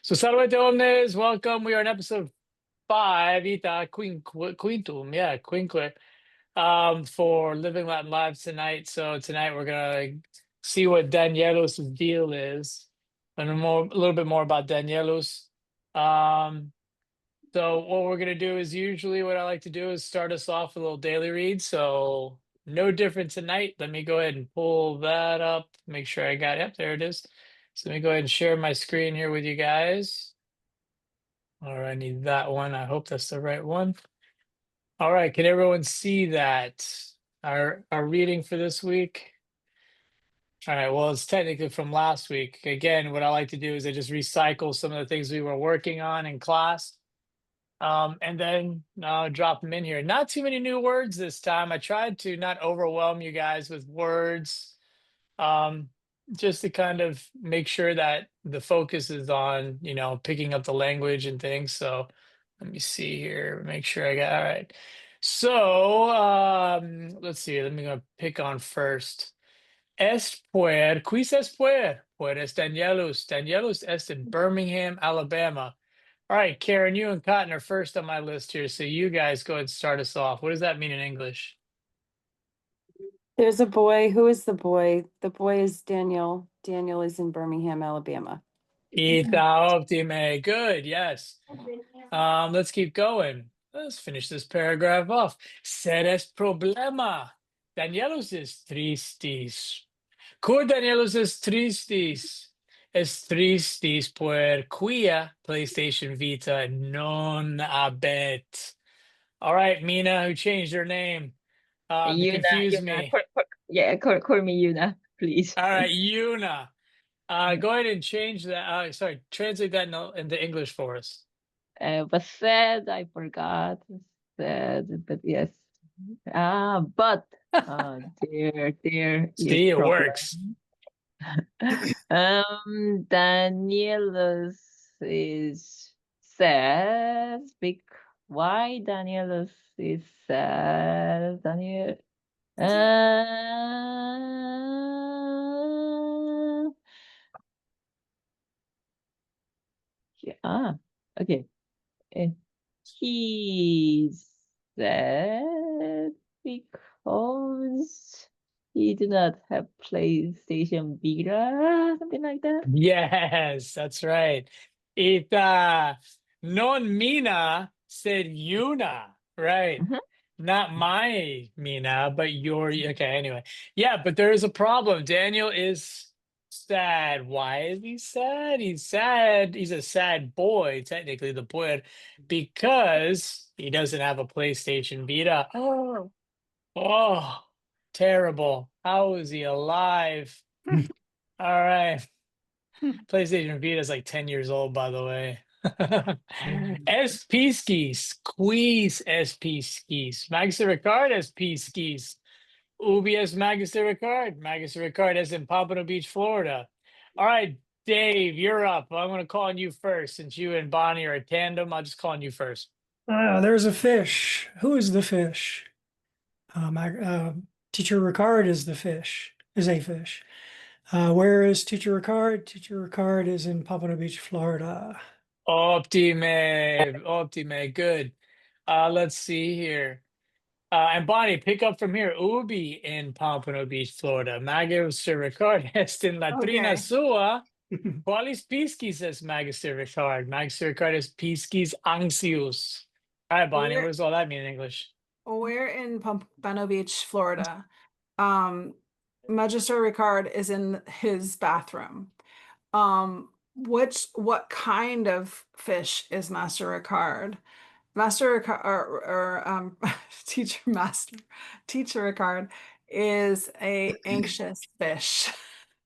So salve omnes, welcome. We are in episode 5, Vita quintum, yeah, quinque, for Living Latin Lives tonight. So tonight we're gonna see what Danielos' deal is, and a little bit more about Danielos. So what we're gonna do is usually what I like to do is start us off with a little daily read. So no different tonight. Let me go ahead and pull that up. Make sure I got it. Yep, there it is. So let me go ahead and share my screen here with you guys. All right, I need that one. I hope that's the right one. All right, can everyone see that? Our reading for this week? All right, well, it's technically from last week. Again, what I like to do is I just recycle some of the things we were working on in class. And then drop them in here. Not too many new words this time. I tried to not overwhelm you guys with words, just to kind of make sure that the focus is on, picking up the language and things. So let me see here, make sure I got, all right. So let's see, let me go pick on first. Est puer, quis est puer? Puer est Danielus. Danielus est in Birmingham, Alabama. All right, Karen, you and Cotton are first on my list here. So you guys go ahead and start us off. What does that mean in English? There's a boy. Who is the boy? The boy is Daniel. Daniel is in Birmingham, Alabama. Ita optime. Good, yes. Let's keep going. Let's finish this paragraph off. Sed est problema. Danielos is tristis. Cur Danielos is tristis. Est tristis puer quia PlayStation Vita non habet. All right, Mina, who changed her name. To confuse me. Call me Yuna, please. All right, Yuna. Go ahead and change that. Sorry, translate that into English for us. But said, I forgot. Said, but yes. But there See, it problem. works. Danielus is sad. Why Danielus is sad? Daniel. Okay. He said because he did not have PlayStation Vita, something like that. Yes, that's right. It non Mina said Yuna, right? Mhm. Not my Mina, but your okay, anyway. Yeah, but there is a problem. Daniel is sad. Why is he sad? He's sad. He's a sad boy, technically, the boy, because he doesn't have a PlayStation Vita. Oh, terrible. How is he alive? All right. PlayStation Vita is like 10 years old, by the way. Es piscis, quis es piscis, Magister Ricard es piscis, ubi es Magister Ricard, Magister Ricard is in Pompano Beach, Florida. All right, Dave, you're up. I'm going to call on you first. Since you and Bonnie are a tandem, I'll just call on you first. There's a fish. Who is the fish? Teacher Ricard is the fish, is a fish. Where is Teacher Ricard? Teacher Ricard is in Pompano Beach, Florida. Optime, good. Let's see here. And Bonnie, pick up from here. Ubi in Pompano Beach, Florida. Magister Ricard est in latrina sua. Qualis piscis es Magister Ricard? Magister Ricard is piscis anxius. All right, Bonnie, what does all that mean in English? We're in Pompano Beach, Florida. Magister Ricard is in his bathroom. What kind of fish is Master Ricard? Master Ricard or Teacher Ricard is a anxious fish.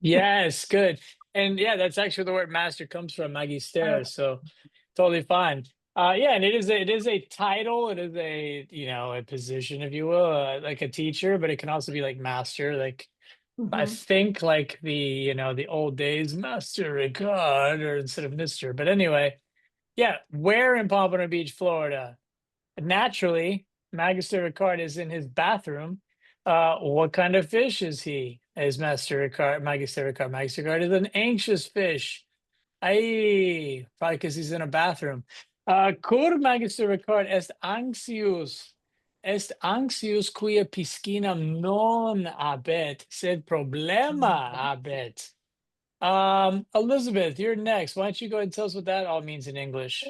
Yes, good. And yeah, that's actually the word master comes from, magister. So totally fine. Yeah, and it is a title. It is a position, if you will, like a teacher, but it can also be like master. Like I think like the old days, Master Ricard, or instead of Mister. But anyway, yeah, where in Pompano Beach, Florida? Naturally, Magister Ricard is in his bathroom. What kind of fish is he? Is Master Ricard, Magister Ricard? Magister Ricard is an anxious fish. Ay, probably because he's in a bathroom. Cur magister record est anxious quia piscinam non habet, sed problema habet. Elizabeth, you're next. Why don't you go ahead and tell us what that all means in English?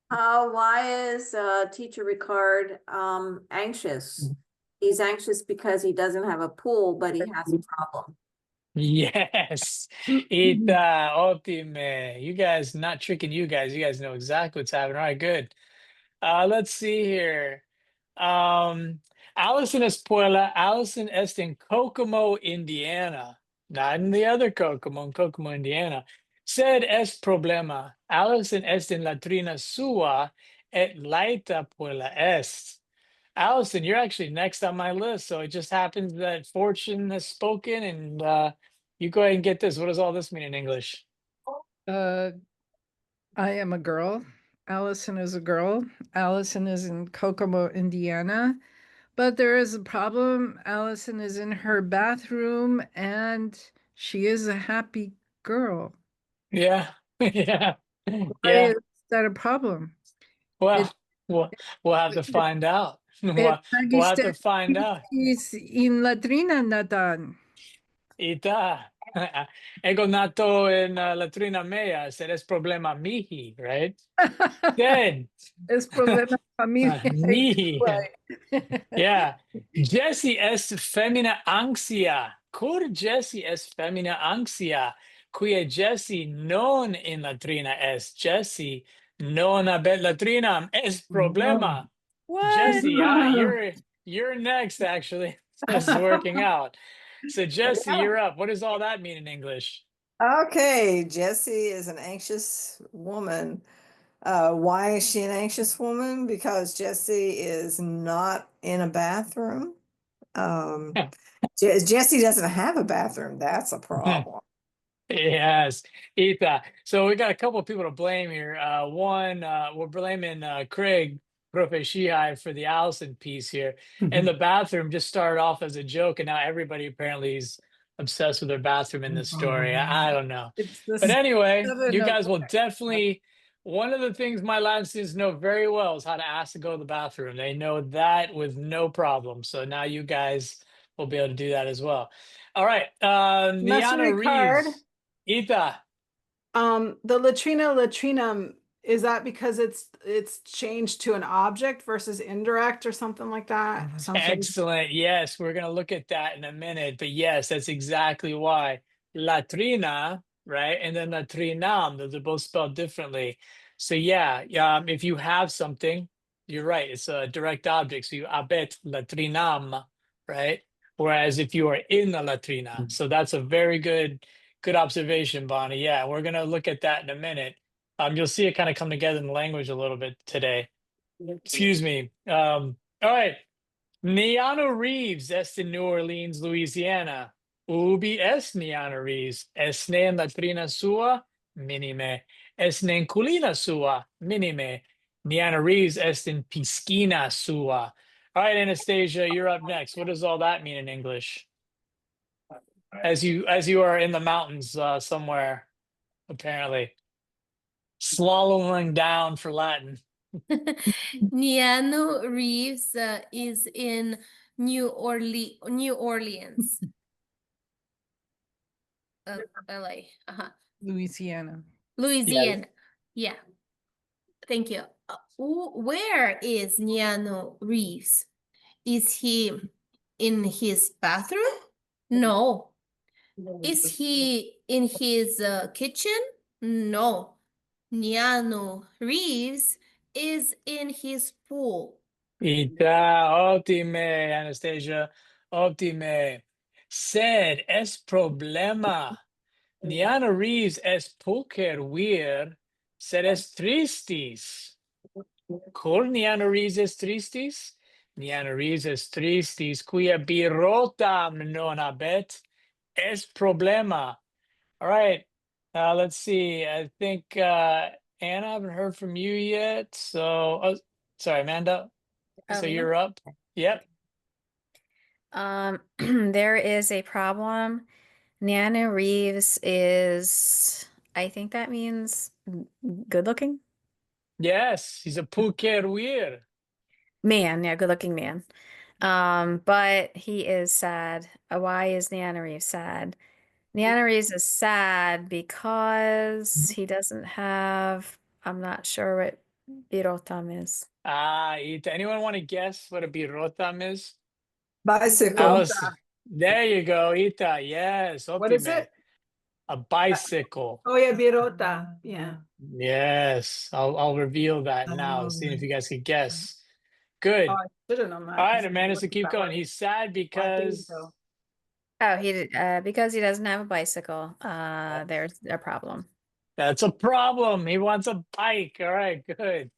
Why is teacher Ricard anxious? He's anxious because he doesn't have a pool, but he has a problem. Yes, Ita, ottime. You guys, not tricking you guys. You guys know exactly what's happening. All right, good. Let's see here. Allison Espuela. Allison est in Kokomo, Indiana. Not in the other Kokomo, in Kokomo, Indiana. Sed es problema. Allison est in latrina sua et laita puella est. Allison, you're actually next on my list. So it just happens that fortune has spoken, and you go ahead and get this. What does all this mean in English? I am a girl. Allison is a girl. Allison is in Kokomo, Indiana. But there is a problem. Allison is in her bathroom and she is a happy girl. Yeah, yeah, Why yeah. is that a problem? Well, It- we'll have to find out. We'll have magister to find out. is in latrina natan. Ita. Ego nato in latrina mea, se es problema mihi, right? Dead. Es problema familia. Mihi. Right. Yeah. Jesse est femina anxia. Cur Jesse est femina anxia. Quia Jesse non in latrina est. Jesse non habet latrinam est problema. Jesse, you're next actually. This is working out. So Jesse, you're up. What does all that mean in English? Okay, Jessie is an anxious woman. Why is she an anxious woman? Because Jessie is not in a bathroom. Jessie doesn't have a bathroom. That's a problem. Yes, Etha. So we got a couple of people to blame here. One, we're blaming Craig Profe Shihai for the Allison piece here. And the bathroom just started off as a joke, and now everybody apparently is obsessed with their bathroom in this story. I don't know. It's the But anyway, seven you of guys will definitely, one of the things my Latin students know very well is how to ask to go to the bathroom. They know that with no problem. So now you guys will be able to do that as well. All right, Master Neanu Ricard. Reeves. Ita. The latrina latrinam, is that because it's changed to an object versus indirect or something like that? Excellent. Yes, we're going to look at that in a minute. But yes, that's exactly why. Latrina, right? And then latrinam, those are both spelled differently. So yeah, if you have something, you're right. It's a direct object. So you abet latrinam, right? Whereas if you are in the latrina. So that's a very good observation, Bonnie. Yeah, we're going to look at that in a minute. You'll see it kind of come together in the language a little bit today. Excuse me. All right. Neanu Reeves est in New Orleans, Louisiana. Ubi est Neanu Reeves? Esne en latrina sua? Minime. Esne en culina sua? Minime. Neanu Reeves est in piscina sua. All right, Anastasia, you're up next. What does all that mean in English? As you are in the mountains somewhere, apparently. Swallowing down for Latin. Neanu Reeves is in New Orleans. LA. Louisiana. Louisiana. Yeah. Thank you. Where is Neanu Reeves? Is he in his bathroom? No. Is he in his kitchen? No. Neanu Reeves is in his pool. Ita, optime, Anastasia, optime. Sed es problema. Neanu Reeves es pulcher wir, sed es tristis. Cur Neanu Reeves es tristis? Neanu Reeves es tristis, quia birota non habet, es problema. All right, let's see. I think Anna, I haven't heard from you yet. So, oh, sorry, Amanda. So Me? you're up. Yep. There is a problem. Nana Reeves is I think that means good looking Yes, he's a puer. man. Yeah, good looking man. But he is sad. Why is Neanu Reeves sad? Neanu Reeves is sad because he doesn't have, I'm not sure what birotam is. Anyone want to guess what a birotam is? Bicycle. Alice, there you go, Ita. Yes, What is ottime. it? A bicycle. Oh yeah, birota. Yeah. Yes, I'll reveal that now, seeing if you guys could guess. Good. Oh, I should have known that. All right, 'cause I Amanda, so looked at keep that going. word. He's sad because Oh, because he doesn't have a bicycle. There's a problem. that's a problem. He wants a bike. All right, good.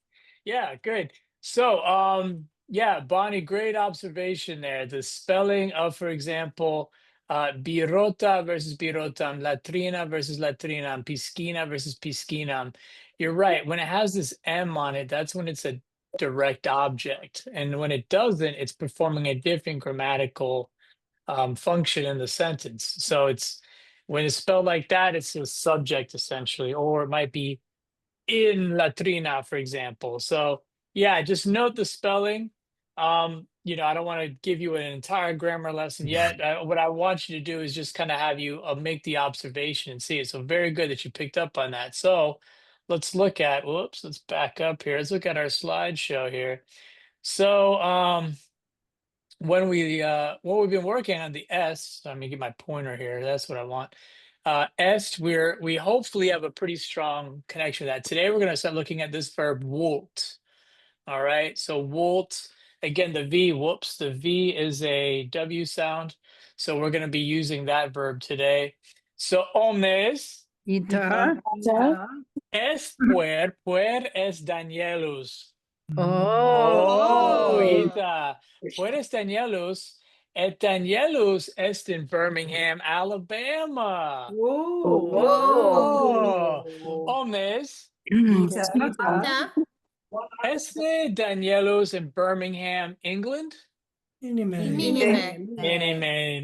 Yeah, good. So, yeah, Bonnie, great observation there. The spelling of, for example, birota versus birotam, latrina versus latrinam, piscina versus piscinam. You're right. When it has this M on it, that's when it's a direct object. And when it doesn't, it's performing a different grammatical function in the sentence. So it's when it's spelled like that, it's a subject essentially, or it might be in latrina, for example. So yeah, just note the spelling. I don't want to give you an entire grammar lesson yet. What I want you to do is just kind of have you make the observation and see it. So very good that you picked up on that. So let's look at, let's back up here. Let's look at our slideshow here. So when we've been working on the S, let me get my pointer here. That's what I want. Est, we hopefully have a pretty strong connection with that. Today we're going to start looking at this verb wolt. All right, so wolt, again, the V, whoops, the V is a W sound. So we're going to be using that verb today. So omnes Ita. est puer est Danielus. Oh. Ita, puer est Danielus. Et Danielus est in Birmingham, Alabama. Whoa. Omnes Ita. este Danielos in Birmingham, England. Minime.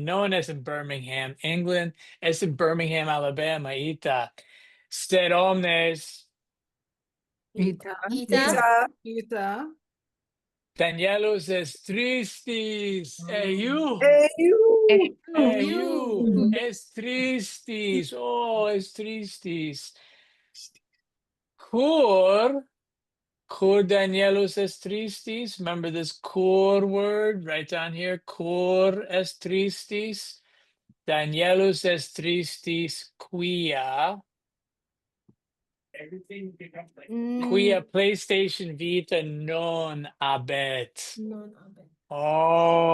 Known as in Birmingham, England. Es in Birmingham, Alabama. Ita. Sed omnes Ita. Ita. Ita. Danielos es tristis. Hey, you. Hey, you. Hey, you. Es tristis. Oh, es tristis. Cur Danielos est tristis. Remember this cur word right down here. Cur est tristis. Danielos est tristis quia. Quia PlayStation Vita non habet. Oh.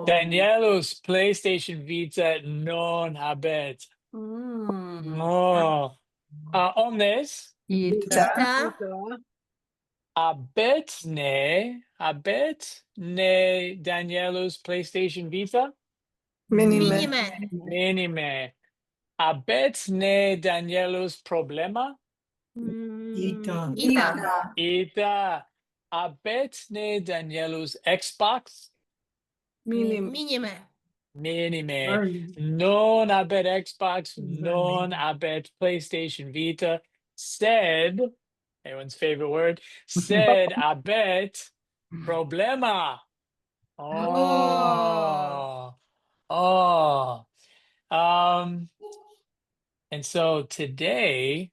Danielos PlayStation Vita non habet. Oh. Omnes Ita. Ita. habet ne Danielos PlayStation Vita. Minime. Minime. Habet ne Danielos problema. Ita. Ita. Habet ne Danielos Xbox. Minime. Minime. Non habet Xbox, non habet PlayStation Vita. Said, everyone's favorite word, said habet problema. Oh. And so today,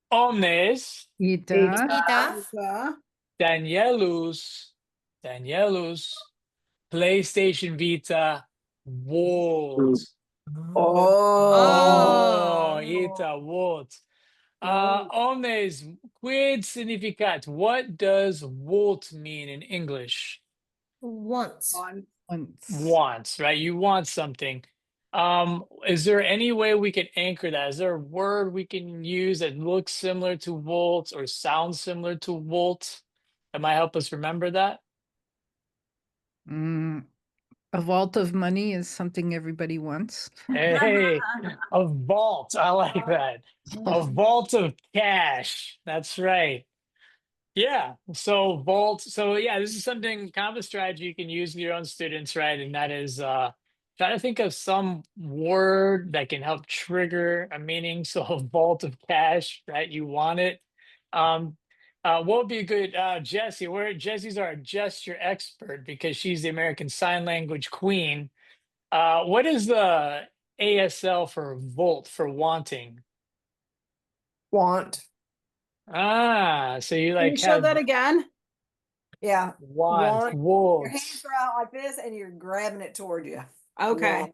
omnes Ita. Ita. Danielus PlayStation Vita wolt. Oh. Ita wolt. Omnes, quid significat. What does wolt mean in English? Once. Wants, right? You want something. Is there any way we can anchor that? Is there a word we can use that looks similar to wolt or sounds similar to wolt? That might help us remember that. A vault of money is something everybody wants. Hey, a vault. I like that. A vault of cash. That's right. Yeah. So vault. So yeah, this is something kind of a strategy you can use with your own students, right? And that is try to think of some word that can help trigger a meaning. So a vault of cash, right? You want it. What would be good, Jessie? Jessie's our gesture expert because she's the American Sign Language queen. What is the ASL for volt, for wanting? Want. So you Can like you show have that again? Yeah. want, Your wolt. hands are out like this and you're grabbing it toward you. Okay.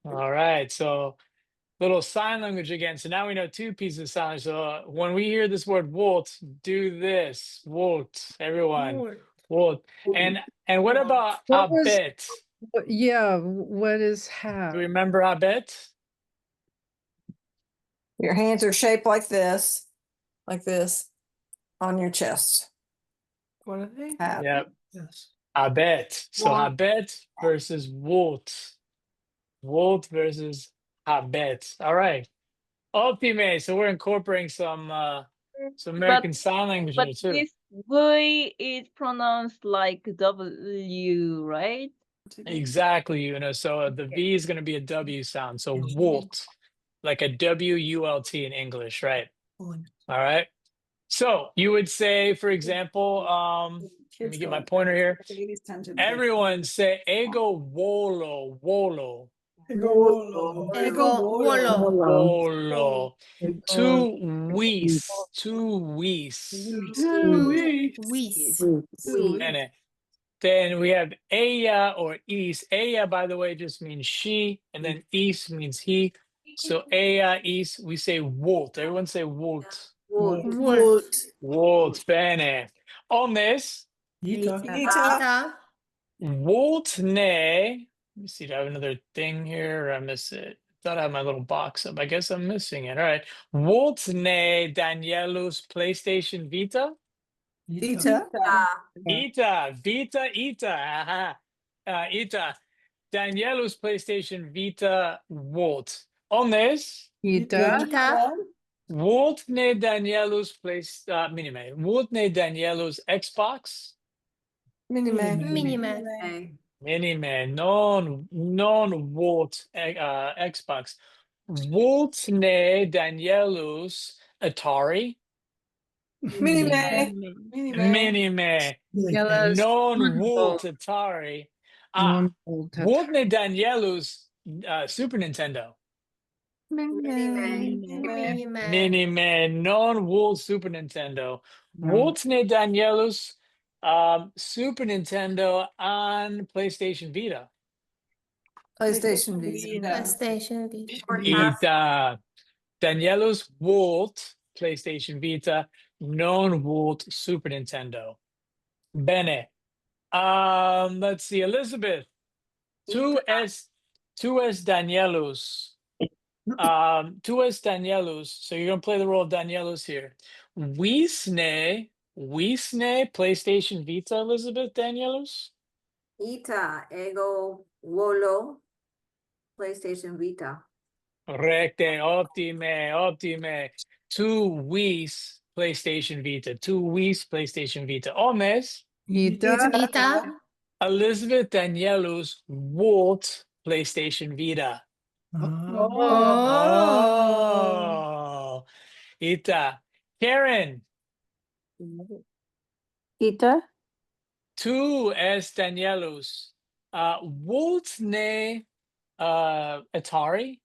All right, so little sign language again. So now we know two pieces of sign language. So when we hear this word wolt, do this. Wolt, everyone. Wolt. And what about What was- habet? Yeah, what is Do have? you remember habet? Your hands are shaped like this, on your chest. What are they? Have. Yep. Yes. Habet. So Want. habet versus wolt. Wolt versus habet. All right. Optime. So we're incorporating some American Sign Language in But here too. this V is pronounced like W, right? Exactly, so the V is going to be a W sound. So wolt, like a WULT in English, right? All right. So you would say, for example, let me get my pointer here. Everyone say ego wolo, wolo, Ego wolo. wolo. Two wees, two wees. Wis. Bene. Then we have ella or is. Ella, by the way, just means she, and then is means he. So ella, is, we say wolt. Everyone say wolt. Wolt. Wolt, bene. Omnes, Ita. wolt ne. Let me see, do I have another thing here or I miss it? Thought I had my little box up. I guess I'm missing it. All right. Wolt ne Danielus PlayStation Vita? Ita. Vita. Aha. Ita. Danielus PlayStation Vita Wolt. Omnes. Ita. Wolt ne Danielus minime. Wolt ne Danielus Xbox. Minime. Minime. Non Wolt Xbox. Wolt ne Danielus Atari. Minime. Minime. Yellows. Non Wolt Atari. Wolt ne Danielus Super Nintendo. Minime. Non Wolt Super Nintendo. Wolt ne Danielus Super Nintendo on PlayStation Vita. PlayStation Vita. PlayStation Vita. Ita. Danielus Wolt PlayStation Vita. Non Wolt Super Nintendo. Bene. Let's see, Elizabeth. Tu es Danielus. Tu es Danielus. So you're gonna play the role of Danielus here. Wisne PlayStation Vita, Elizabeth Danielus. Ita, ego, wolo, PlayStation Vita. Correcte, optime. Tu wis PlayStation Vita. Tu wis PlayStation Vita. Omes. Ita. Elizabeth Danielus Wolt PlayStation Vita. Oh, Ita. Karen, Ita. tu es Danielus. Wolt ne Atari?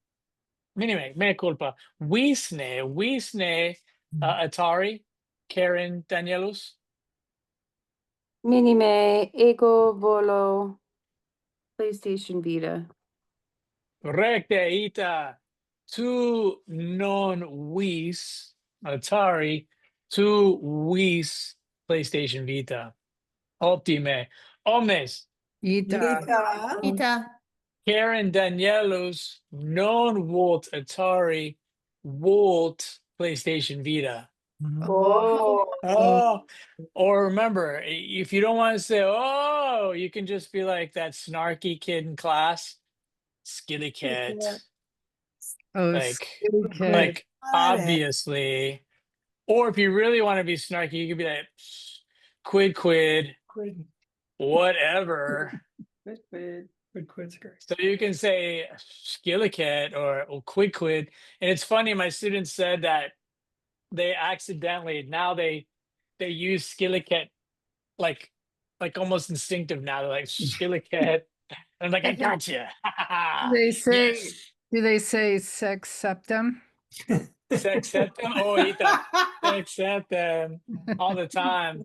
Minime, mea culpa. Wisne Atari? Karen Danielus? Minime, ego, volo, PlayStation Vita. Correcte, Ita. Tu non vis Atari, tu vis PlayStation Vita. Optime. Omnes. Ita. Karen Danielus non Wolt Atari, Wolt PlayStation Vita. Oh, or remember, if you don't want to say, oh, you can just be like that snarky kid in class, skilly cat. Oh, Like obviously, or if you really want to be snarky, you could be like quid, whatever. Quid's great. So you can say skilliket or quid. And it's funny, my students said that they accidentally, now they use skilliket like almost instinctive now. They're like skilliket. I'm like, I gotcha. They say, Yes. do they say sex septum? Sex septum. Oh, Ita. Sex septum all the time.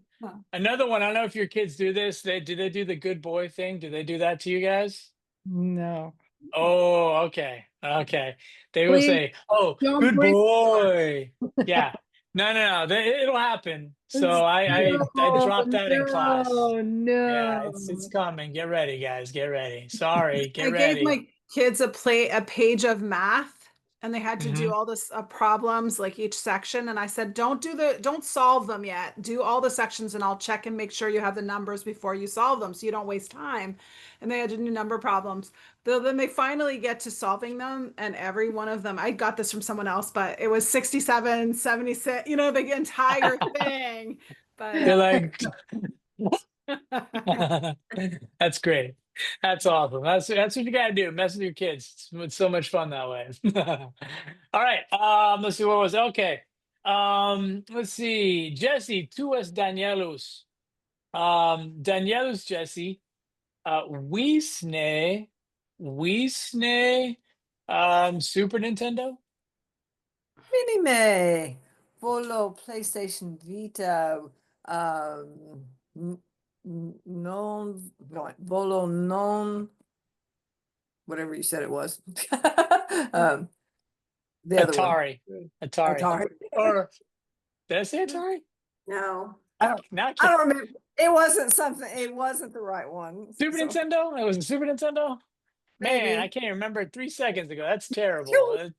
Another one. I don't know if your kids do this. Do they do the good boy thing? Do they do that to you guys? No. Oh, okay. Okay. They will Please say, "Oh, don't good bring boy." Yeah. No. It'll happen. So I No, dropped that in class. Yeah, it's no. coming. Get ready, guys. Get ready. Sorry. Get I gave ready. my kids a page of math, and they had to do Mhm. all this problems, like each section. And I said, don't solve them yet. Do all the sections, and I'll check and make sure you have the numbers before you solve them, so you don't waste time. And they had to do number problems. Then they finally get to solving them, and every one of them, I got this from someone else, but it was 67, 76, the entire thing. But You're like, that's great. That's awesome. That's what you gotta do. Mess with your kids. It's so much fun that way. All right. Let's see what was okay. Let's see. Jesse, tu es Danielus. Danielus Jesse. Wisne. Super Nintendo. Minime. Volo, PlayStation Vita. Non. Volo non. Whatever you said it was. The other one. Atari. Or did I say Atari? No. I Now don't remember. It wasn't the right one. Super so- Nintendo? It was a Super Nintendo? Man, Maybe. I can't remember 3 seconds ago. That's terrible. It's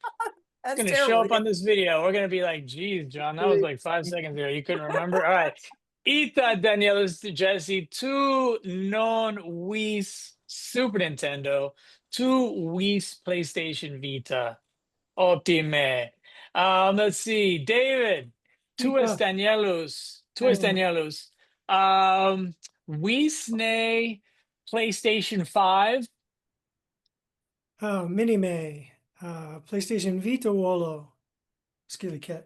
That's going to terrible. show up on this video. We're going to be like, geez, John, that was like 5 seconds ago. You couldn't remember? All right. Ita Danielos Jesse, tu non Wii's Super Nintendo, tu Wii's PlayStation Vita. Ottime. Let's see. David, tu es Vita. Danielos. Wiisne PlayStation 5. Minime. PlayStation Vita Wolo. Skilliket.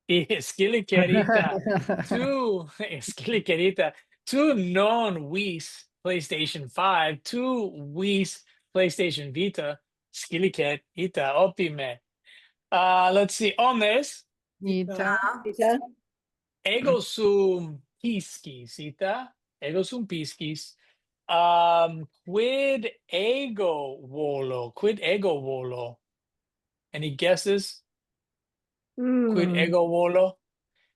Skillikerita. Skillikerita. Tu non Wii's PlayStation 5. Tu Wii's PlayStation Vita. Skillikerita. Ottime. Let's see. Omnes. Ita. Ego sum piscis, ita. Ego sum piscis. Quid ego volo? Quid ego volo? Any guesses? Quid ego volo?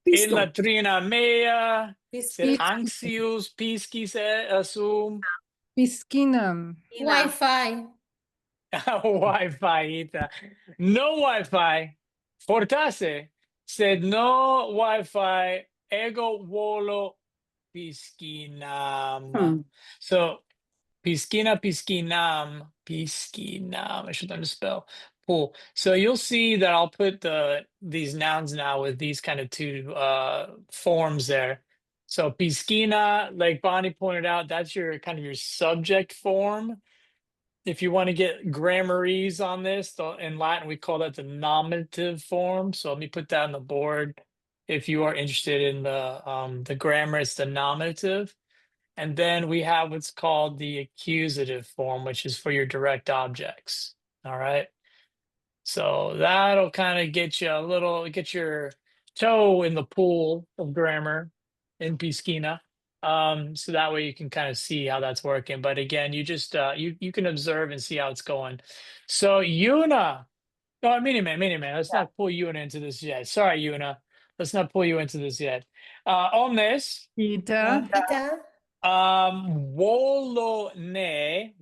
In latrina mea. Sed anxius piscis sum. Piscinam. Wi-Fi. Wi-Fi, ita. No Wi-Fi. Fortasse. Sed no Wi-Fi. Ego volo piscinam. So piscinam. I should learn to spell. Cool. So you'll see that I'll put these nouns now with these kind of two forms there. So piscina, like Bonnie pointed out, that's your kind of your subject form. If you want to get grammarese on this, in Latin we call that the nominative form. So let me put that on the board. If you are interested in the grammar, it's the nominative. And then we have what's called the accusative form, which is for your direct objects. All right. So that'll kind of get your toe in the pool of grammar in piscina. So that way you can kind of see how that's working. But again, you just you can observe and see how it's going. So Una, minime. Let's not pull Una into this yet. Sorry, Una. Let's not pull you into this yet. Omnes. Ita. Ita. Wolo ne,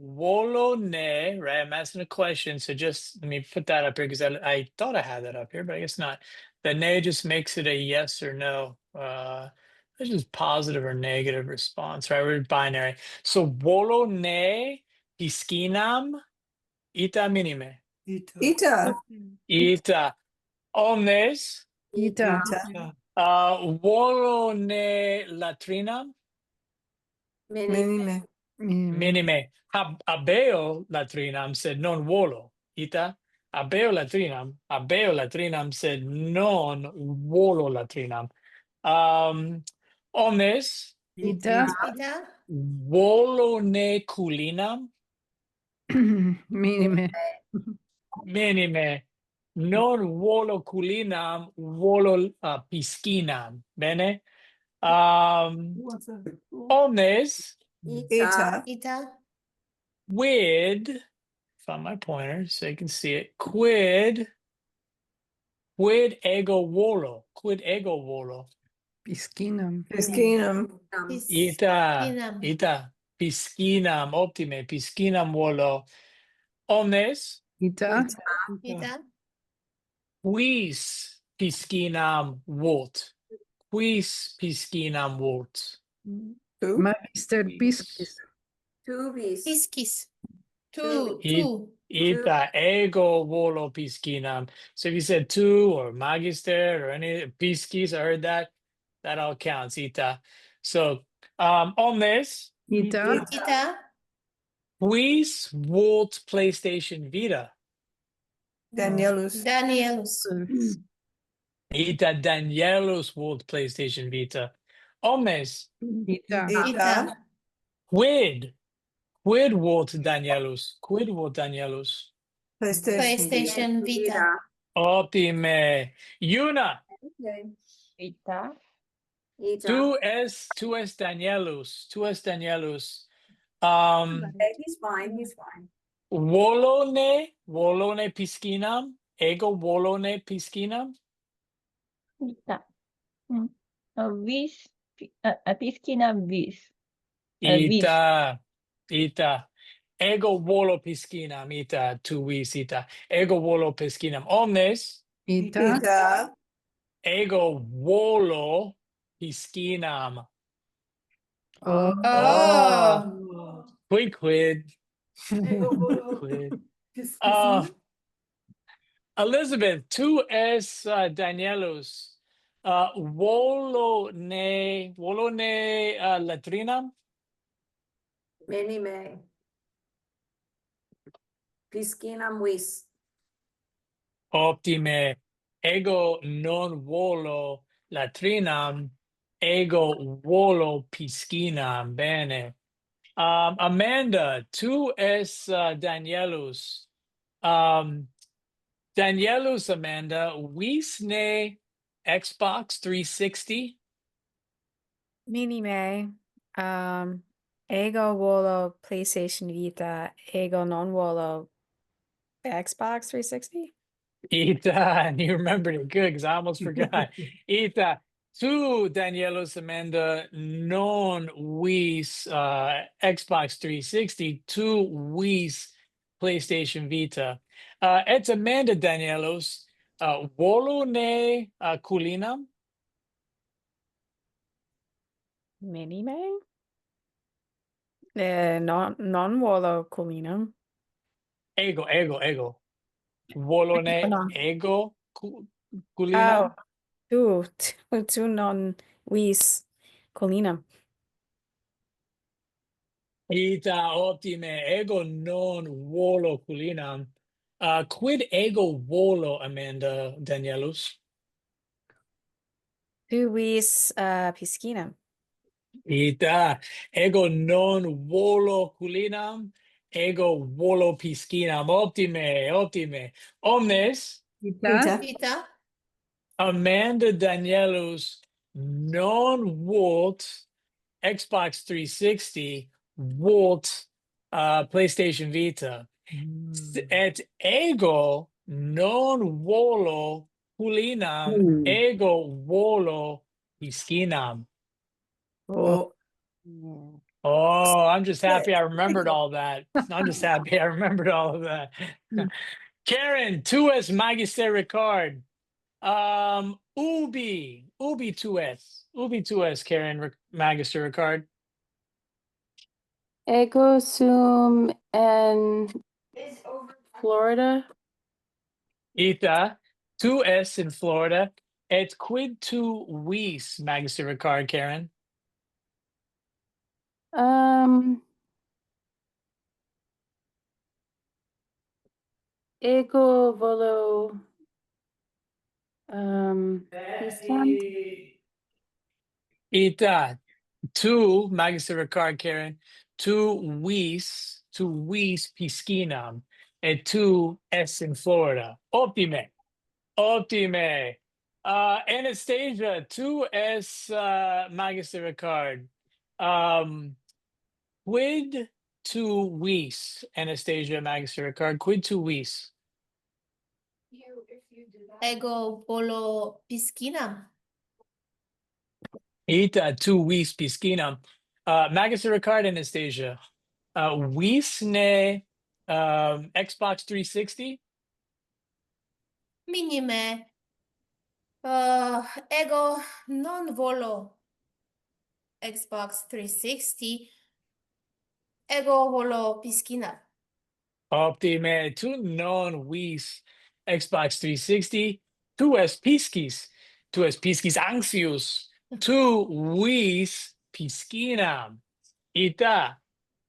right? I'm asking a question, so just let me put that up here because I thought I had that up here, but I guess not. The ne just makes it a yes or no. It's just positive or negative response, right? We're binary. So wolo ne piscinam ita minime. Ita. Ita omnes. Ita. Wolo ne latrinam. Minime. Minime. Abeo latrinam sed non volo. Ita. Abeo latrinam sed non volo latrinam. Omnes Ita. Ita. volo ne culinam. Minime. Minime. Non volo culinam, volo piscinam. Bene. Omnes Ita. Ita. quid, found my pointer so you can see it. Quid ego volo. Quid ego volo. Piscinam. Piscinam. Piscinam. Ita. Piscinam. Optime. Piscinam volo. Omnes Ita. Ita. quis piscinam wolt. Quis piscinam wolt. Who? Magister piscis. Tuvis. Piscis. Two. Ita ego volo piscinam. So if you said two or magister or any piscis, I heard that. That all counts. Ita. So omnes Ita. Ita. quis wolt PlayStation Vita. Danielus. Danielus. Ita Danielus wolt PlayStation Vita. Omnes Ita. Ita. quid wolt Danielus. Quid wolt Danielus. PlayStation Vita. Optime. Una. Okay. Ita. Ita. Tu es Danielus. Tu es Danielus. Okay, he's fine. Volone piscinam. Ego volone piscinam. Ita. Vis. Piscinam vis. Ita. Ego volo piscinam. Ita. Tu vis ita. Ego volo piscinam. Omnes. Ita. Ita. Ego volo piscinam. Oh. Oh. Quid. Elizabeth, tu es Danielus. Volone latrinam. Minime. Piscinam vis. Optime. Ego non volo latrinam. Ego volo piscinam. Bene. Amanda, tu es Danielus. Danielus, Amanda, vis ne Xbox 360. Minime. Ego volo PlayStation Vita. Ego non volo Xbox 360. Ita, and you remembered it good because I almost forgot. Ita, tu Danielus, Amanda, non vis Xbox 360, tu vis PlayStation Vita. It's Amanda, Danielos. Volo ne culina. Minime. Non volo culina. Ego. Volo ne No. ego culina. Tu non vis culina. Ita optime ego non volo culina. Quid ego volo, Amanda, Danielus? Tu vis piscina. Ita ego non volo culinam, ego volo piscinam. Optime. Omnes Ita. Ita. Amanda Danielus non wolt Xbox 360 wolt PlayStation Vita. Et ego non volo culinam, ego volo piscinam. Oh. Oh, I'm just happy I remembered all that. I'm just happy I remembered all of that. Karen, tu es magister Ricard. Ubi tu es, Karen, magister Ricard. Ego sum en Florida. Ita, tu es in Florida. Et quid tu vis, magister Ricard, Karen? ego volo pisciam. Ita, tu, magister Ricard, Karen, tu vis piscinam, et tu es in Florida. Optime, optime. Anastasia, tu es magister Ricard. Quid tu vis, Anastasia, magister Ricard, quid tu vis? Ego volo piscina. Ita, tu vis piscinam. Magister Ricard, Anastasia. Vis ne Xbox 360? Minime. Ego non volo Xbox 360. Ego volo piscina. Optime, tu non vis Xbox 360, tu es piscis anxius, tu vis piscinam. Ita,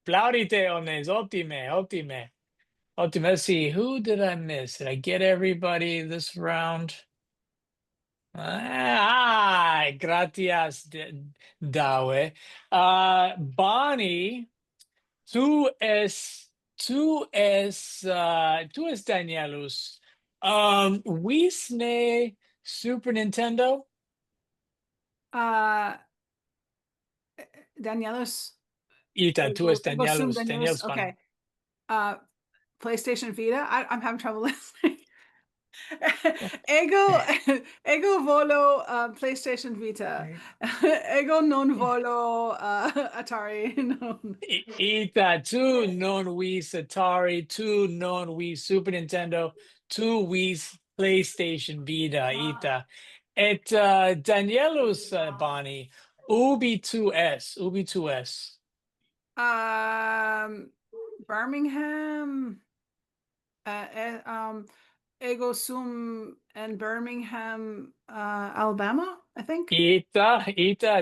plaudite omnes, optime, optime. Optime, let's see, who did I miss? Did I get everybody this round? Gratias, Dawe. Bonnie, tú es Danielus. Wisne Super Nintendo? Danielos. Ita, tú es Ego sum Danielus. Danielus, Bonnie. Okay. PlayStation Vita. I'm having trouble listening. Ego volo PlayStation Vita. Ego non volo Atari. No. Ita, tú non vis Atari, tú non vis Super Nintendo, tú vis PlayStation Vita, Ita. Et Danielus, Bonnie, ubi tu es? Birmingham. Ego sum and Birmingham, Alabama, I think. Ita,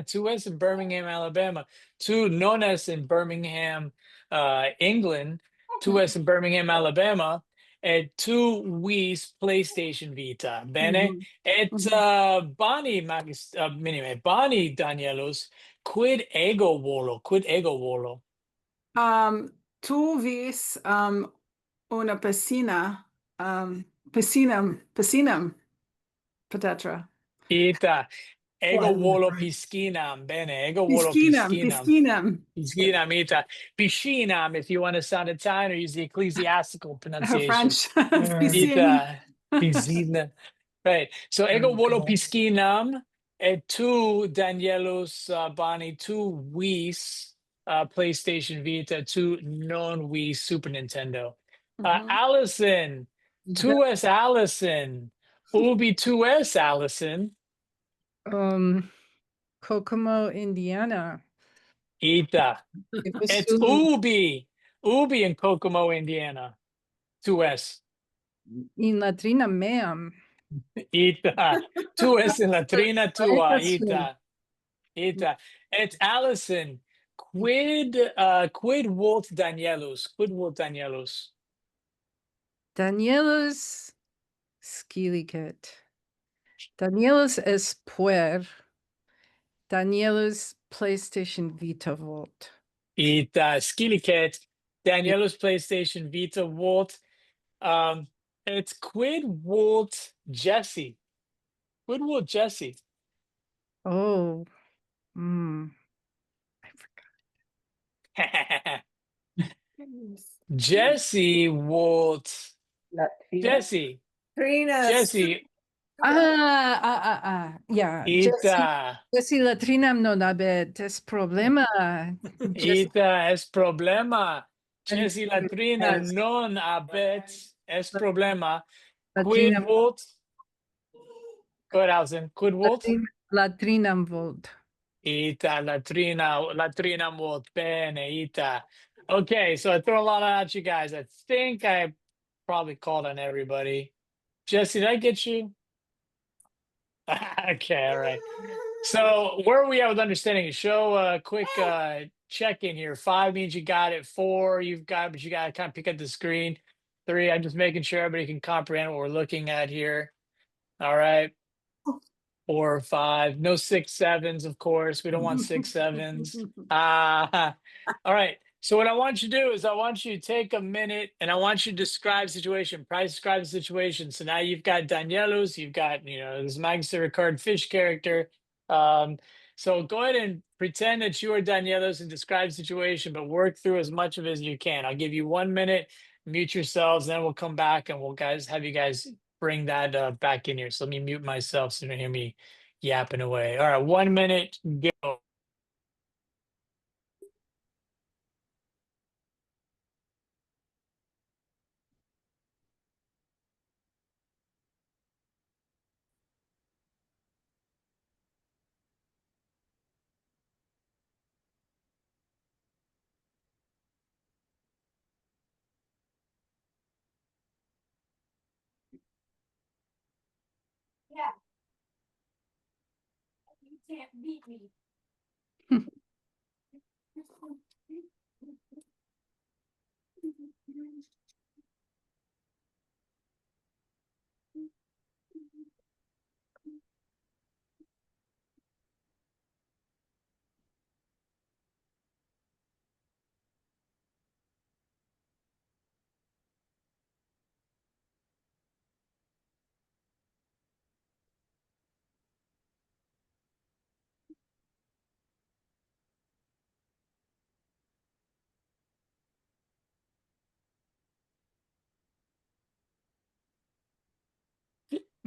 tú es in Birmingham, Alabama. Tú non es in Birmingham, England. Tú es in Birmingham, Alabama. Et tú vis PlayStation Vita. Bene. Et Bonnie, minime, Bonnie Danielos, quid ego volo? Quid ego volo? Tu vis una piscina, piscinam, peut-être. Ita, ego Flatten it, volo right? piscinam. Bene. Ego volo Piscinam, piscinam. piscinam. Piscinam, ita. Piscinam, if you want to sound Italian or use the ecclesiastical pronunciation. French. Piscine. Ita, piscina. Right. So ego volo God. piscinam et tu Danielos, Bonnie, tu vis PlayStation Vita, tu non vis Super Nintendo. Allison, tu es Allison. Ubi tu es Allison. Kokomo, Indiana. Ita. Ego It's sum Ubi in Kokomo, Indiana. Tu es. in latrina meam. Ita. Tu es in latrina tua. Ego sum. Ita. It's Allison. Quid wolt Danielus? Quid wolt Danielus? Danielos skilicet. Danielos es puer. Danielos PlayStation Vita Volt. Ita. Skilicet. Danielus PlayStation Vita Volt. It's quid wolt Jesse. Quid wolt Jesse. Oh, I forgot. Jesse wolt. Jesse. Jesse. Yeah. Ita. Jesse latrinam non habet es problema. Ita es problema. Jesse latrina non habet es problema. Quid Latrinam, wolt? Go ahead, Alison. Quid wolt? latrinam volt. Ita latrina wolt. Bene, ita. Okay, so I throw a lot at you guys. I think I probably called on everybody. Jesse, did I get you? Okay, all right. So where are we at with understanding? Show a quick check in here. 5 means you got it. 4, you've got, but you got to kind of pick up the screen. 3. I'm just making sure everybody can comprehend what we're looking at here. All right. 4 or 5. No 6 sevens, of course. We don't want 6 sevens. All right. So what I want you to do is I want you to take a minute and I want you to describe situation. Price describe the situation. So now you've got Danielos, you've got, this magister card fish character. So go ahead and pretend that you are Danielos and describe the situation, but work through as much of it as you can. I'll give you 1 minute, mute yourselves, then we'll come back and we'll have you guys bring that back in here. So let me mute myself so you don't hear me yapping away. All right, 1 minute, go. Yeah. You can't beat me.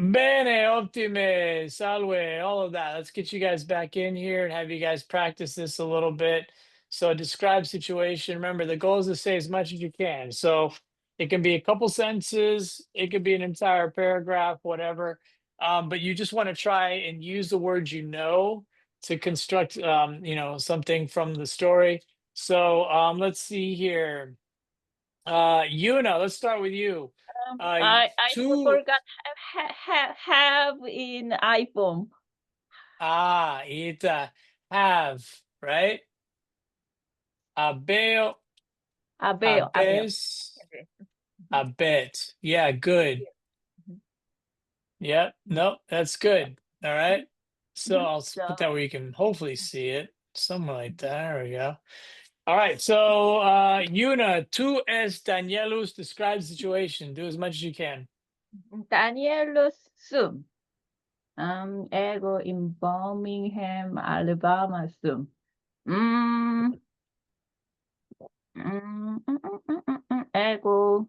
Bene, optime, salve, all of that. Let's get you guys back in here and have you guys practice this a little bit. So describe situation. Remember, the goal is to say as much as you can. So it can be a couple sentences, it could be an entire paragraph, whatever. But you just want to try and use the words to construct something from the story. So let's see here. Yuna, let's start with you. I Two forgot have in iPhone. it have, right? Abeo, Abel. abes, abet. Yeah, good. Yep, nope, that's good. All right. So I'll put that where you can hopefully see it. Somewhere like that. There we go. All right. So Yuna, tu es Danielus, describe the situation. Do as much as you can. Danielus sum. Ego in Birmingham, Alabama sum. Ego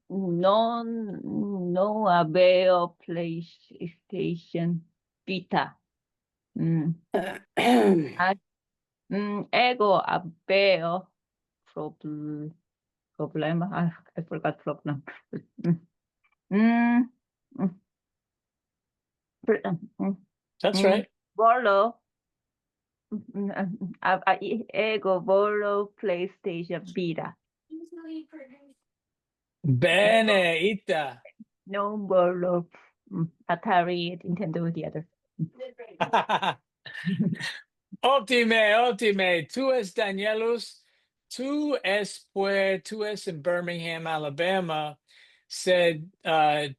no avail PlayStation Vita. Ego avail problem. I forgot problem. That's right. Volo. Ego Volo PlayStation Vita. Bene, ita. No Volo. Atari, Nintendo, the other. Optime. Tu es Danielus. Tu es in Birmingham, Alabama. Said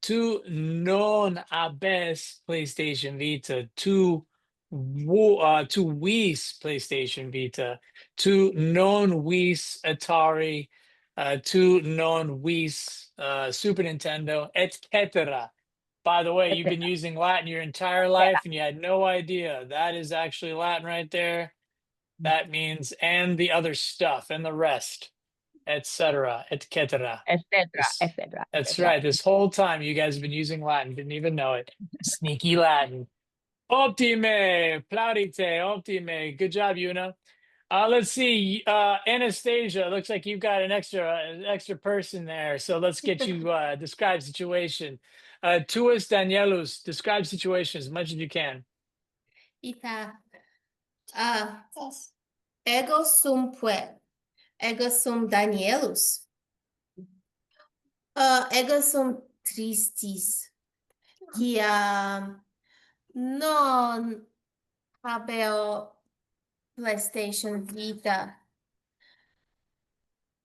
tu non habes PlayStation Vita. Tu vis PlayStation Vita. Tu non vis Atari. Tu non vis Super Nintendo, etc. By the way, you've been using Latin your entire life and you had no idea. That is actually Latin right there. That means and the other stuff and the rest, etc., etc. Etc. That's right. This whole time you guys have been using Latin, didn't even know it. Sneaky Latin. Optime, plaudite, optime. Good job, Una. Let's see, Anastasia. Looks like you've got an extra person there. So let's get you describe situation. Tuas Danielus, describe situation as much as you can. Ita. Ego sum puer. Ego sum Danielus. Ego sum tristis. Kia non habeo PlayStation Vita.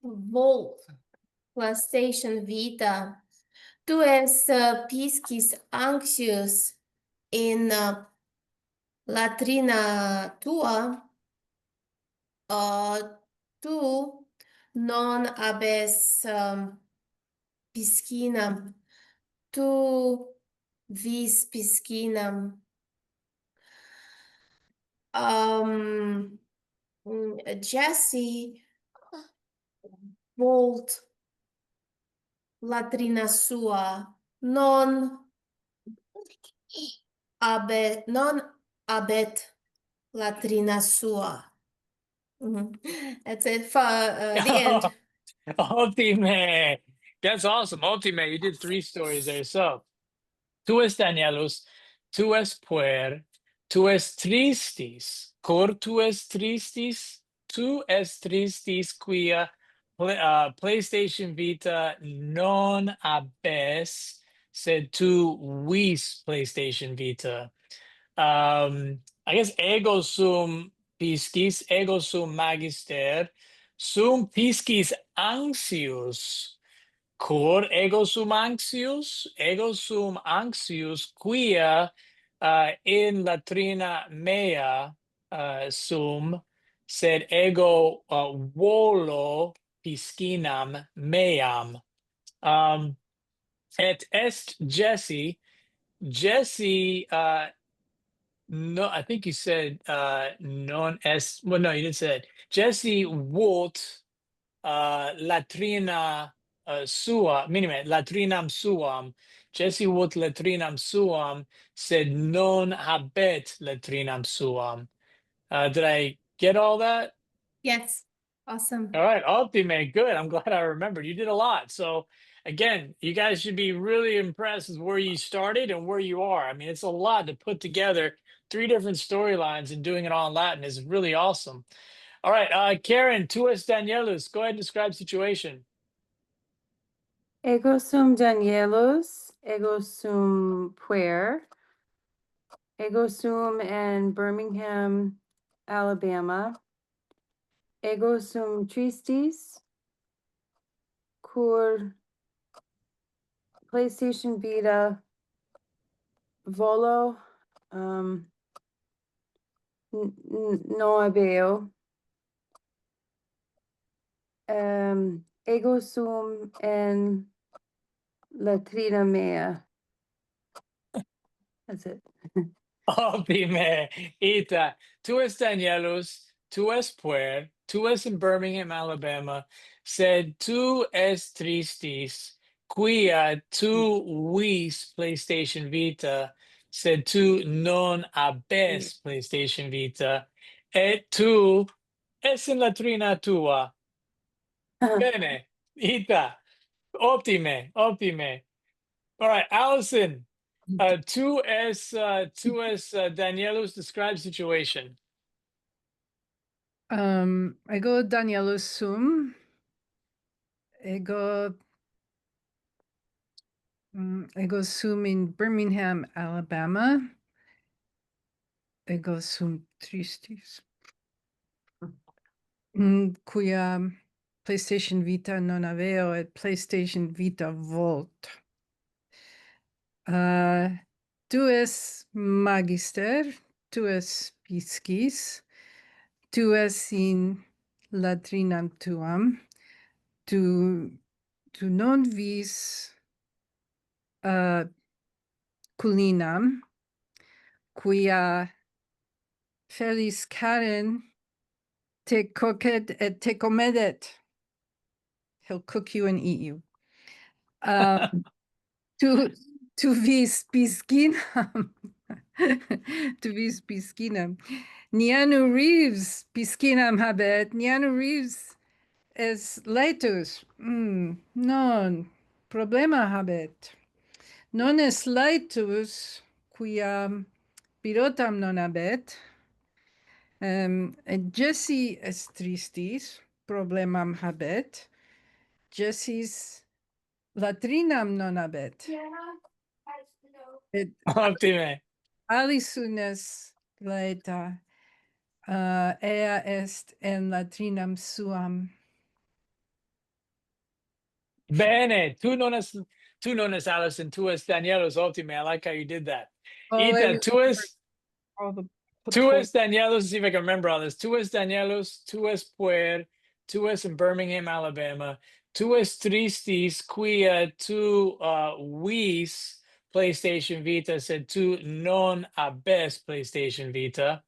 Volt, PlayStation Vita. Tu es piscis anxious in latrina tua. Tu non habes piscinam. Tu vis piscinam. Jesse wolt latrina sua non abet latrina sua. That's it for the end. Ultime. That's awesome. Ultime, you did 3 stories there. So, tu es Danielus, tu es puer, tu es tristis, cor tu es tristis, tu es tristis quia PlayStation Vita non habes, sed tu vis PlayStation Vita. I guess ego sum piscis, ego sum magister, sum piscis anxius, cor ego sum anxius, quia in latrina mea sum, sed ego volo piscinam meam. Et est Jesse. Jesse no, I think you said non est. Well, no, you didn't say it. Jesse wolt latrina sua, minime, latrinam suam. Jesse wolt latrinam suam, said non habet latrinam suam. Did I get all that? Yes, awesome. All right, ultimate, good. I'm glad I remembered. You did a lot. So again, you guys should be really impressed with where you started and where you are. I mean, it's a lot to put together 3 different storylines and doing it all in Latin is really awesome. All right, Karen, tuus Danielus, go ahead and describe situation. Ego sum Danielos, ego sum puer, ego sum in Birmingham, Alabama, ego sum tristis, cur PlayStation Vita, volo, no habeo, ego sum in latrina mea. That's it. Ultime, ita, tuus Danielus, tuus puer, tuus in Birmingham, Alabama, said tu es tristis, quia tu vis PlayStation Vita, said tu non habes PlayStation Vita, et tu es in latrina tua. Bene, ita, optime, optime. All right, Allison, tu es Danielus, describe situation. Ego Danielus sum. Ego ego sum in Birmingham, Alabama. Ego sum tristis. Quia PlayStation Vita non aveo et PlayStation Vita Volt. Tu es magister, tu es piscis, tu es in latrinam tuam, tu non vis culinam, quia felis Karen te coquet et te comedet. He'll cook you and eat you. Tu vis piscinam. Tu vis piscinam. Neanu Reeves piscinam habet. Neanu Reeves es laetus. Non problema habet. Non es laetus quia birotam non habet. Jesse es tristis problemam habet. Jesse's latrinam non habet. Et Optime. alisunes laeta ea est en latrinam suam. Bene, tu non es Allison, tu es Danielos. Ultime. I like how you did that. Oh, I Ita, was tu es, all the tu es Danielos. Let's see if I can remember all this. Tu es Danielos, tu es puer, tu es in Birmingham, Alabama. Tu es tristis, quia tu vis PlayStation Vita, said tu non habes PlayStation Vita.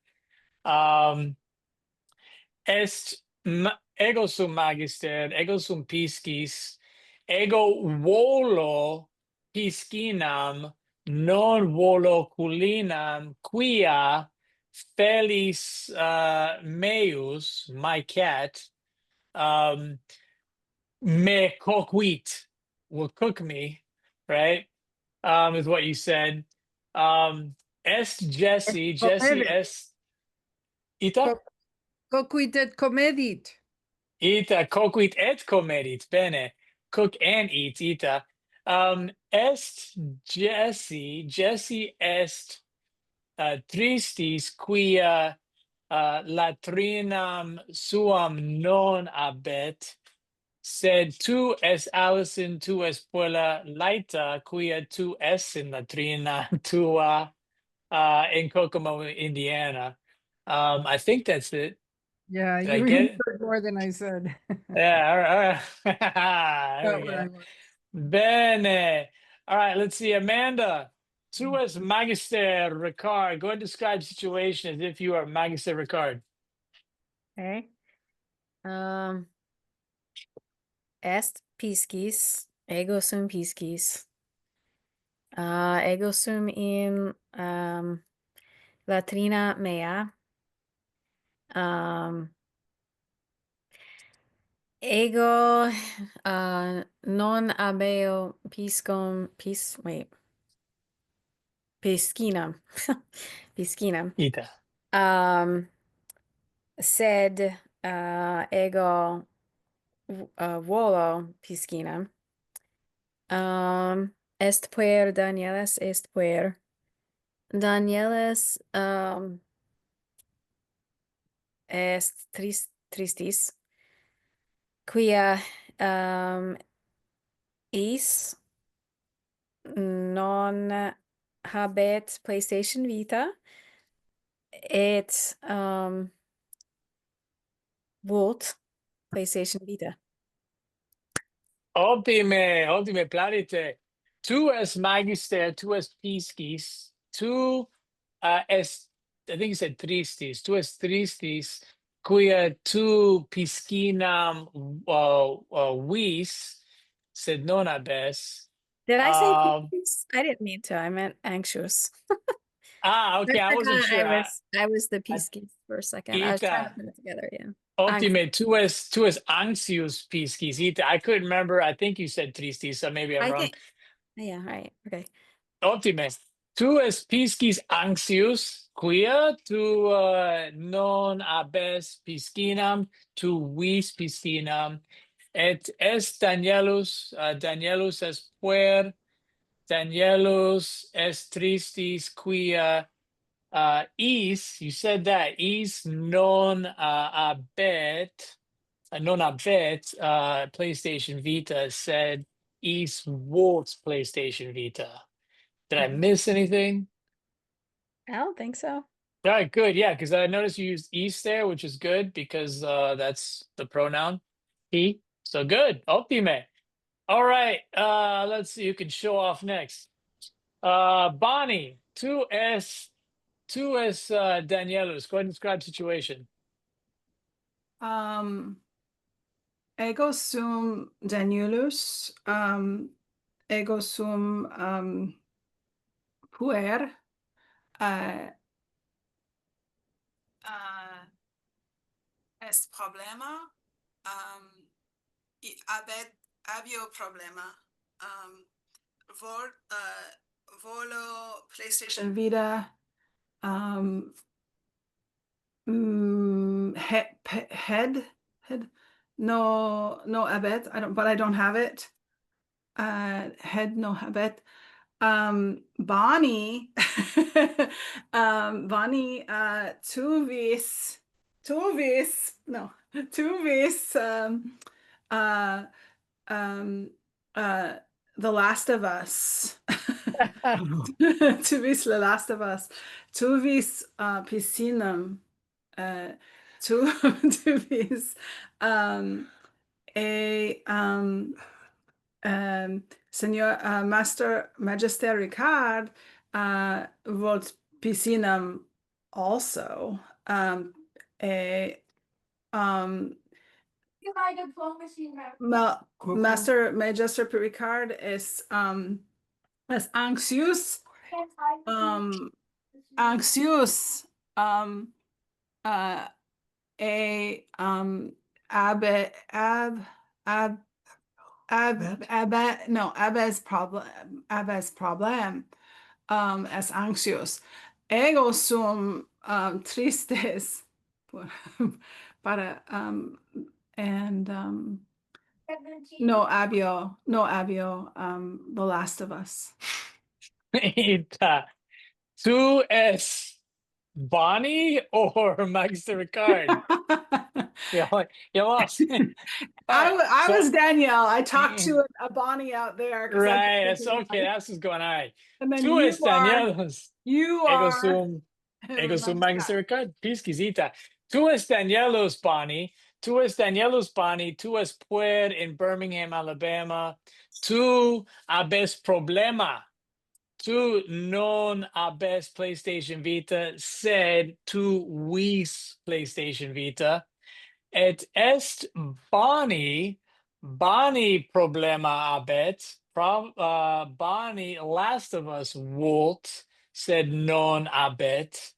Ego sum magister, ego sum piscis, ego volo piscinam, non volo culinam, quia felis meus, my cat, me coquit, will cook me, right? Is what you said. Est Jesse, Jesse comedit. est ita? Coquit et comedit. Ita coquit et comedit. Bene. Cook and eat. Ita. Est Jesse. Jesse est tristis quia latrinam suam non habet. Sed tu es Allison, tu es puella laita, quia tu es in latrina tua in Kokomo, Indiana. I think that's it. Yeah, Did I you get it? remembered more than I said. Yeah, all right. There Got we what I go. want. Bene. All right, let's see. Amanda, tu es magister Ricard. Go and describe situation as if you are magister Ricard. Okay. Est piscis, ego sum piscis. Ego sum in latrina mea. Ego non habeo piscinam. Piscinam. Ita. Sed ego volo piscinam. Est puer Danielos est puer. Danielos est tristis. Quia is non habet PlayStation Vita et wolt PlayStation Vita. Optime planete. Tu es magister, tu es piscis, tu es, I think you said tristis, tu es tristis, quia tu piscinam vis, sed non habes. Did I say Um, piscis? I didn't mean to. I meant anxious. okay, I wasn't sure. I was the I- piscis for a second. I was trying to put it together, yeah. Optime, tu es anxious piscis. Ita. I couldn't remember. I think you said tristis, so maybe I'm I wrong. think, yeah, right. Okay. Optime. Tu es piscis anxius, quia tu non habes piscinam, tu vis piscinam, et est Danielus, Danielus est puer, Danielus est tristis, quia is, you said that, is non habet, PlayStation Vita, said is wolt PlayStation Vita. Did I miss anything? I don't think so. All right, good. Yeah, because I noticed you used is there, which is good because that's the pronoun he. So good. Optime. All right. Let's see who can show off next. Bonnie, tu es Danielus. Go ahead and describe situation. Ego sum Danielus, ego sum puer, est problema, abio problema, volo PlayStation Vita, head, no habet, I don't have it. Head no habet. Bonnie, Bonnie, tuvis, The Last of Us. Tu vis The Last of Us. Tu vis piscinam. Tu tu vis a Senor Magister Ricard Vult piscinam also. A Master Magister Ricard is anxious anxious a ab abes problem es anxious ego sum tristes para and no abio The Last of Us. Ita. Tu es Bonnie or Magister Ricard? Yeah, you lost. All right, I so- was Danielle. I talked to a Bonnie out there. 'cause I Right, couldn't that's think of okay. it. That's what's going on. All right. And then Tu you es are Danielos. Ego the sum nice Magister guy. Ricard. Piscisita. Tu es Danielos, Bonnie. Tu es Danielos, Bonnie. Tu es puer in Birmingham, Alabama. Tu habes problema. Tu non habes PlayStation Vita, sed tu vis PlayStation Vita, et est Bonnie problema habet, Bonnie Last of Us wolt, sed non habet,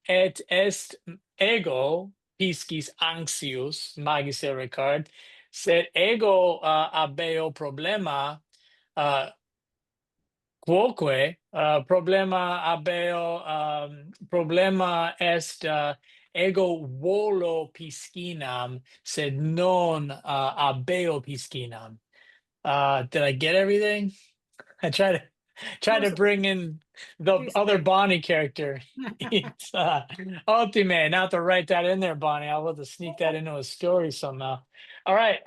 et est ego piscis anxius, magister Ricard, sed ego habeo problema, quoque problema habeo problema est ego volo piscinam, sed non habeo piscinam. Did I get everything? I try to bring in the other Bonnie character. It's ultimate. Not to write that in there, Bonnie. I'll have to sneak that into a story somehow. All right.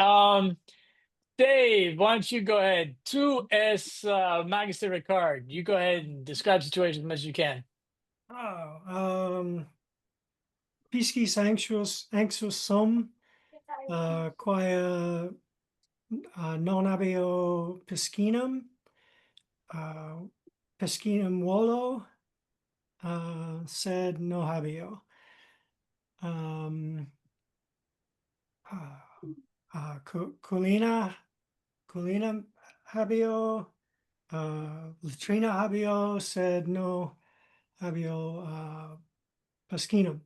Dave, why don't you go ahead? Tu es Magister Ricard. You go ahead and describe the situation as much as you can. Piscis anxious sum, quia non habeo piscinam, piscinam volo, sed no habeo. Culina habeo, latrina habeo, sed no habeo piscinam.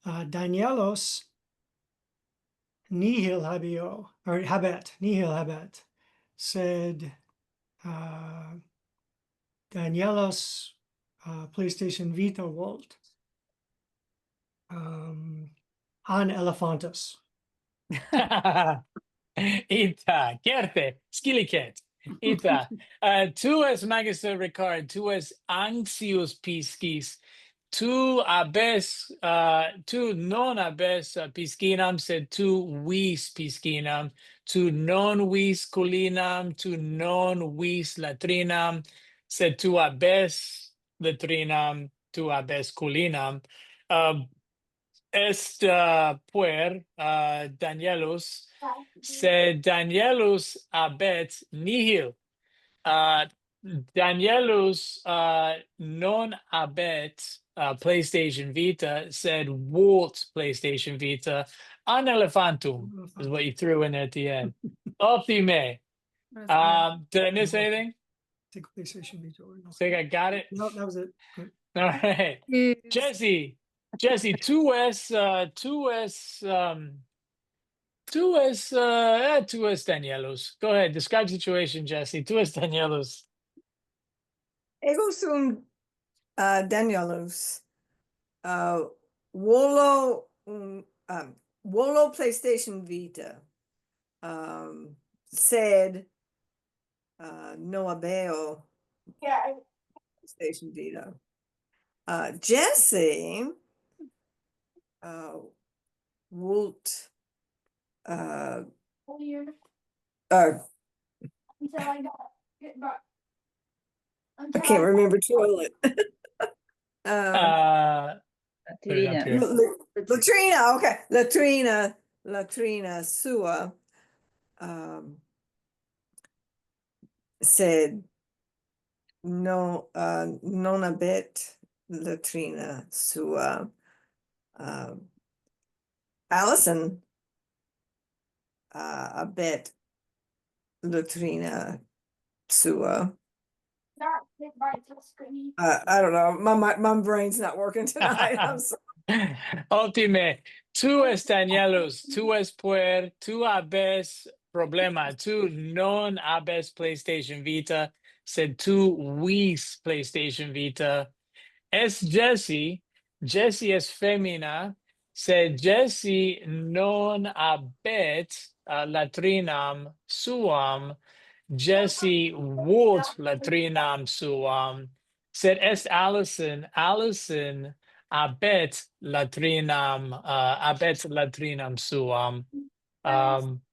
Danielos nihil habeo, or habet, nihil habet, sed Danielos PlayStation Vita wolt an elephantus. Ita, certe, skiliket. Ita, tu es Magister Ricard, tu es anxius piscis, tu abes, tu non abes piscinam, sed tu vis piscinam, tu non vis culinam, tu non vis latrinam, sed tu abes latrinam, tu abes culinam. Est puer Danielus, sed Danielus habet nihil. Danielus non habet PlayStation Vita, sed wolt PlayStation Vita an elephantum is what you threw in there at the end. Optime. Did I miss anything? Take PlayStation Vita. I think I got it. No, that was it. Good. All right. Jesse, tu es Danielos. Go ahead, describe the situation, Jesse. Tu es Danielos. Ego sum Danielus. Volo volo PlayStation Vita. Sed no habeo PlayStation Vita. Jesse wolt I can't remember toilet. Put it up latrina. here. Latrina, okay. Latrina sua said no non habet latrina sua. Allison habet latrina sua. I don't know. My brain's not working tonight. I'm sorry. Ultime, tu es Danielus, tu es puer, tu habes problema, tu non habes PlayStation Vita, sed tu vis PlayStation Vita. Es Jessie, Jessie es femina, sed Jessie non habet latrinam suam, Jessie wolt latrinam suam, sed est Allison, Allison abet latrinam suam.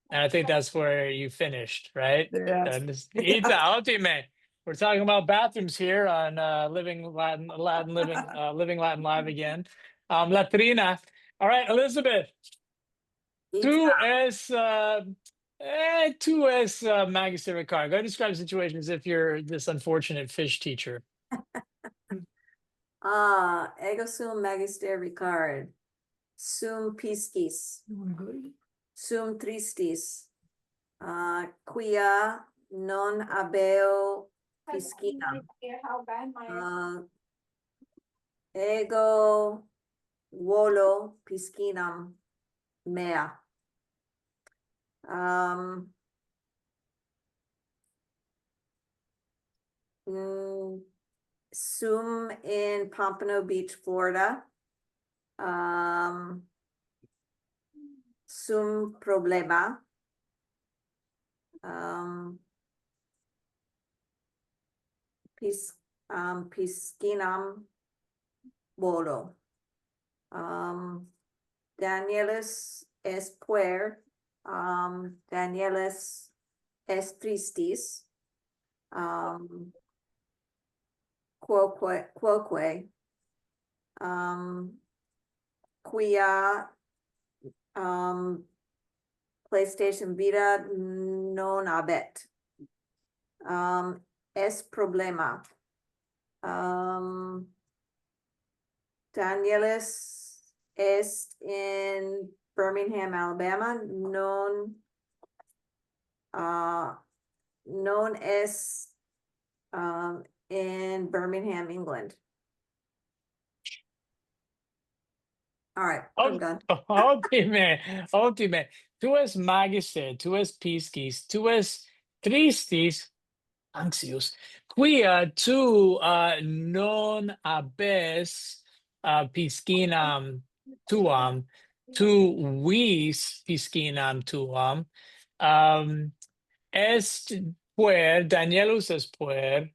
And I think that's where you finished, right? Yeah. And this, Ita, ultime. We're talking about bathrooms here on Living Latin Live again. Latrina. All right, Elizabeth. Tu es magister Ricard. Go describe the situation as if you're this unfortunate fish teacher. Ego sum magister Ricard. Sum piscis. Sum tristis. Quia non habeo piscina. Ego volo piscinam mea. Sum in Pompano Beach, Florida. Sum problema. Piscinam volo. Danielus est puer. Danielus est tristis. Quoque. Quia PlayStation Vita non habet. Es problema. Danielus est in Birmingham, Alabama. Non es in Birmingham, England. All right, I'm done. Ultime. Tu es magister, tu es piscis, tu es tristis, anxious. Quia tu non habes piscinam tuam, tu vis piscinam tuam. Est puer, Danielus est puer.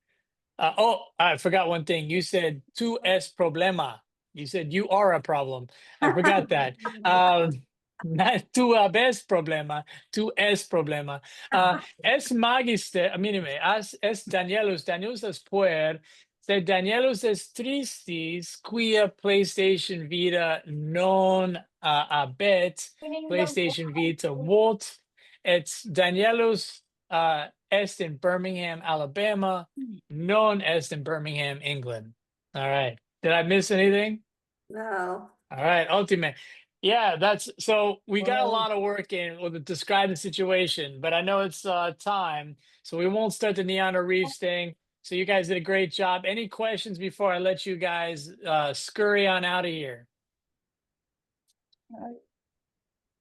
I forgot one thing. You said tu es problema. You said you are a problem. I forgot that. Not tu habes problema, tu es problema. Es magister, minime, es Danielus, Danielus es puer, sed Danielus es tristis, quia PlayStation Vita non habet, PlayStation Vita wolt, et Danielus est in Birmingham, Alabama, non est in Birmingham, England. All right. Did I miss anything? No. All right, ultimate. Yeah, that's so we got a lot of work in with describe the situation, but I know it's time, so we won't start the Neanu Reeves thing. So you guys did a great job. Any questions before I let you guys scurry on out of here?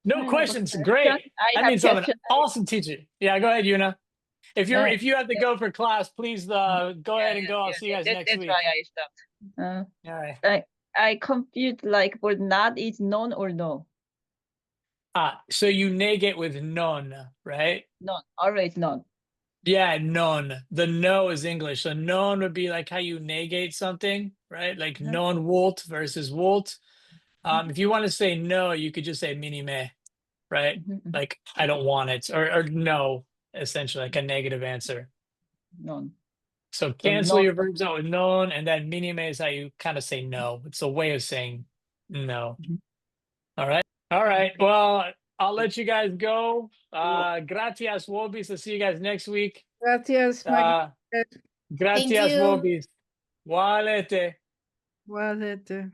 No questions. Great. That means I'm an awesome teacher. Yeah, go ahead, Yuna. If you have to go for class, please go ahead and go. I'll see you guys next week. That's why I stopped. All right. I confused like for not is non or no. So you negate with none, right? Non, always non. Yeah, none. The no is English. So none would be like how you negate something, right? Like non wolt versus wolt. If you want to say no, you could just say minime, right? Like I don't want it, or no. essentially like a negative answer. Non. So cancel non- your verbs out with non, and then minime is how you kind of say no. It's a way of saying no. Mhm. All right. All right. Well, I'll let you guys go. Gratias, Wobis. I'll see you guys next week. Gracias, Uh, Magister. Gratias, you. Wobis. Walete. Walete.